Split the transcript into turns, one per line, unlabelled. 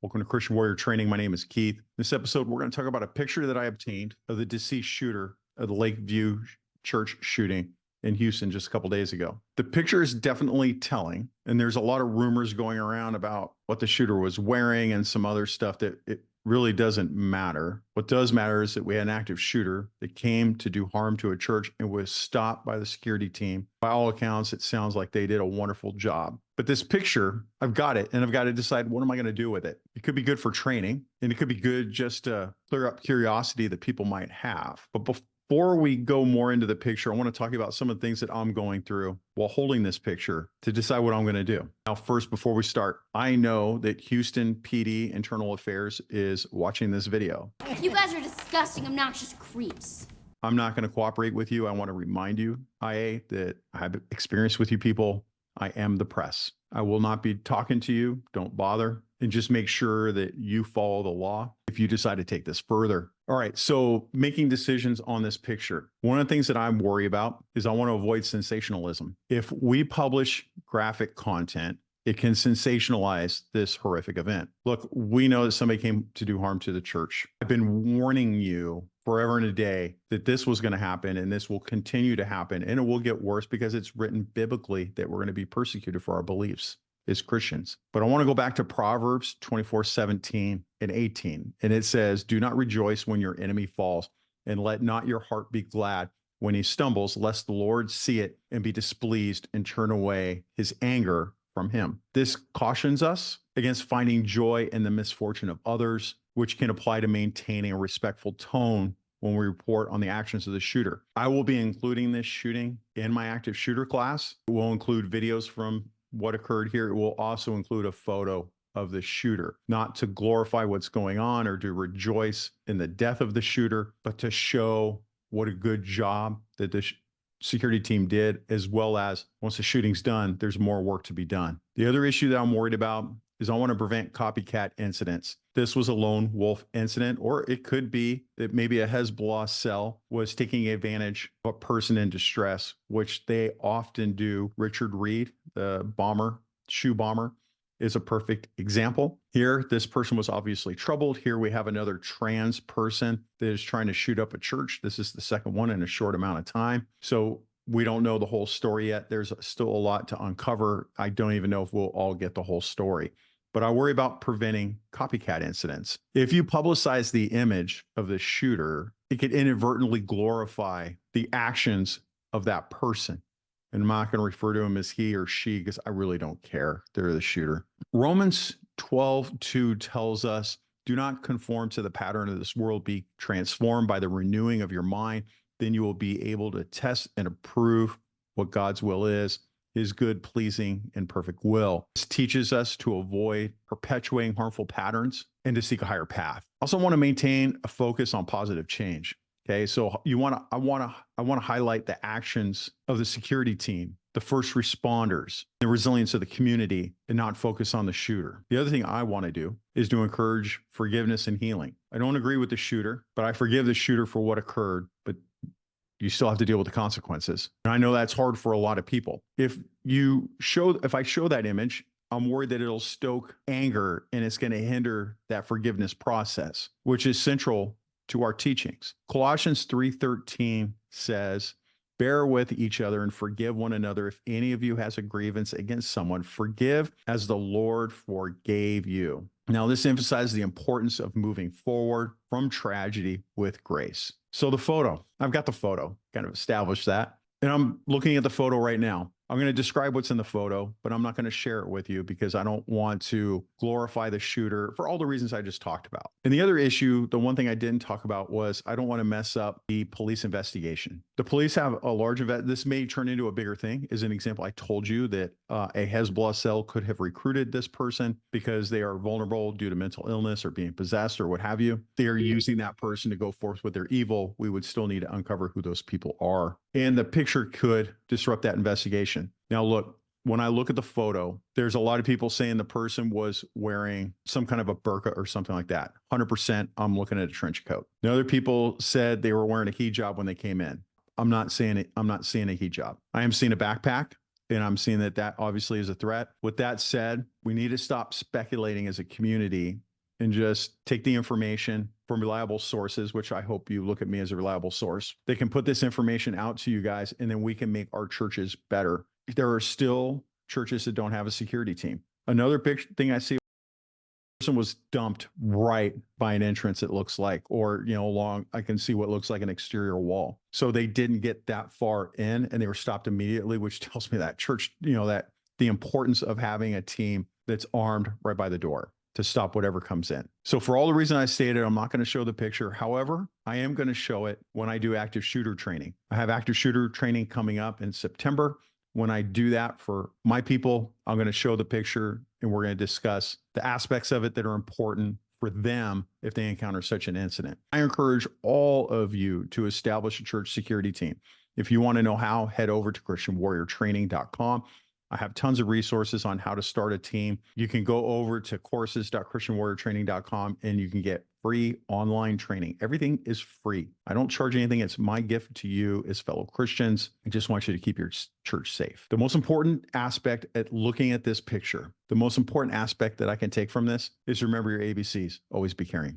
Welcome to Christian Warrior Training. My name is Keith. This episode, we're going to talk about a picture that I obtained of the deceased shooter of the Lakeview church shooting in Houston just a couple days ago. The picture is definitely telling, and there's a lot of rumors going around about what the shooter was wearing and some other stuff that it really doesn't matter. What does matter is that we had an active shooter that came to do harm to a church and was stopped by the security team. By all accounts, it sounds like they did a wonderful job. But this picture, I've got it, and I've got to decide, what am I going to do with it? It could be good for training, and it could be good just to clear up curiosity that people might have. But before we go more into the picture, I want to talk about some of the things that I'm going through while holding this picture to decide what I'm going to do. Now, first, before we start, I know that Houston PD Internal Affairs is watching this video.
You guys are disgusting, obnoxious creeps.
I'm not going to cooperate with you. I want to remind you, IA, that I have experience with you people. I am the press. I will not be talking to you. Don't bother. And just make sure that you follow the law if you decide to take this further. All right, so making decisions on this picture. One of the things that I'm worried about is I want to avoid sensationalism. If we publish graphic content, it can sensationalize this horrific event. Look, we know that somebody came to do harm to the church. I've been warning you forever and a day that this was going to happen, and this will continue to happen, and it will get worse because it's written biblically that we're going to be persecuted for our beliefs as Christians. But I want to go back to Proverbs 24:17 and 18. And it says, "Do not rejoice when your enemy falls, and let not your heart be glad when he stumbles, lest the Lord see it and be displeased and turn away his anger from him." This cautions us against finding joy in the misfortune of others, which can apply to maintaining a respectful tone when we report on the actions of the shooter. I will be including this shooting in my active shooter class. It will include videos from what occurred here. It will also include a photo of the shooter, not to glorify what's going on or to rejoice in the death of the shooter, but to show what a good job that the security team did, as well as once the shooting's done, there's more work to be done. The other issue that I'm worried about is I want to prevent copycat incidents. This was a lone wolf incident, or it could be that maybe a Hezbollah cell was taking advantage of a person in distress, which they often do. Richard Reed, the bomber, shoe bomber, is a perfect example. Here, this person was obviously troubled. Here we have another trans person that is trying to shoot up a church. This is the second one in a short amount of time. So we don't know the whole story yet. There's still a lot to uncover. I don't even know if we'll all get the whole story. But I worry about preventing copycat incidents. If you publicize the image of the shooter, it could inadvertently glorify the actions of that person. And I'm not going to refer to him as he or she because I really don't care. They're the shooter. Romans 12:2 tells us, "Do not conform to the pattern of this world. Be transformed by the renewing of your mind. Then you will be able to test and approve what God's will is, his good, pleasing, and perfect will." This teaches us to avoid perpetuating harmful patterns and to seek a higher path. I also want to maintain a focus on positive change. Okay, so I want to highlight the actions of the security team, the first responders, the resilience of the community, and not focus on the shooter. The other thing I want to do is to encourage forgiveness and healing. I don't agree with the shooter, but I forgive the shooter for what occurred, but you still have to deal with the consequences. And I know that's hard for a lot of people. If I show that image, I'm worried that it'll stoke anger and it's going to hinder that forgiveness process, which is central to our teachings. Colossians 3:13 says, "Bear with each other and forgive one another. If any of you has a grievance against someone, forgive as the Lord forgave you." Now, this emphasizes the importance of moving forward from tragedy with grace. So the photo, I've got the photo, kind of established that. And I'm looking at the photo right now. I'm going to describe what's in the photo, but I'm not going to share it with you because I don't want to glorify the shooter for all the reasons I just talked about. And the other issue, the one thing I didn't talk about was I don't want to mess up the police investigation. The police have a large this may turn into a bigger thing. As an example, I told you that a Hezbollah cell could have recruited this person because they are vulnerable due to mental illness or being possessed or what have you. They are using that person to go forth with their evil. We would still need to uncover who those people are. And the picture could disrupt that investigation. Now, look, when I look at the photo, there's a lot of people saying the person was wearing some kind of a burqa or something like that. 100%, I'm looking at a trench coat. The other people said they were wearing a hijab when they came in. I'm not seeing a hijab. I am seeing a backpack. And I'm seeing that obviously is a threat. With that said, we need to stop speculating as a community and just take the information from reliable sources, which I hope you look at me as a reliable source. They can put this information out to you guys, and then we can make our churches better. There are still churches that don't have a security team. Another big thing I see, person was dumped right by an entrance, it looks like, or, along, I can see what looks like an exterior wall. So they didn't get that far in and they were stopped immediately, which tells me that church, that the importance of having a team that's armed right by the door to stop whatever comes in. So for all the reasons I stated, I'm not going to show the picture. However, I am going to show it when I do active shooter training. I have active shooter training coming up in September. When I do that for my people, I'm going to show the picture and we're going to discuss the aspects of it that are important for them if they encounter such an incident. I encourage all of you to establish a church security team. If you want to know how, head over to christianwarriortraining.com. I have tons of resources on how to start a team. You can go over to courses.christianwarriortraining.com and you can get free online training. Everything is free. I don't charge anything. It's my gift to you as fellow Christians. I just want you to keep your church safe. The most important aspect at looking at this picture, the most important aspect that I can take from this is remember your ABCs. Always be caring.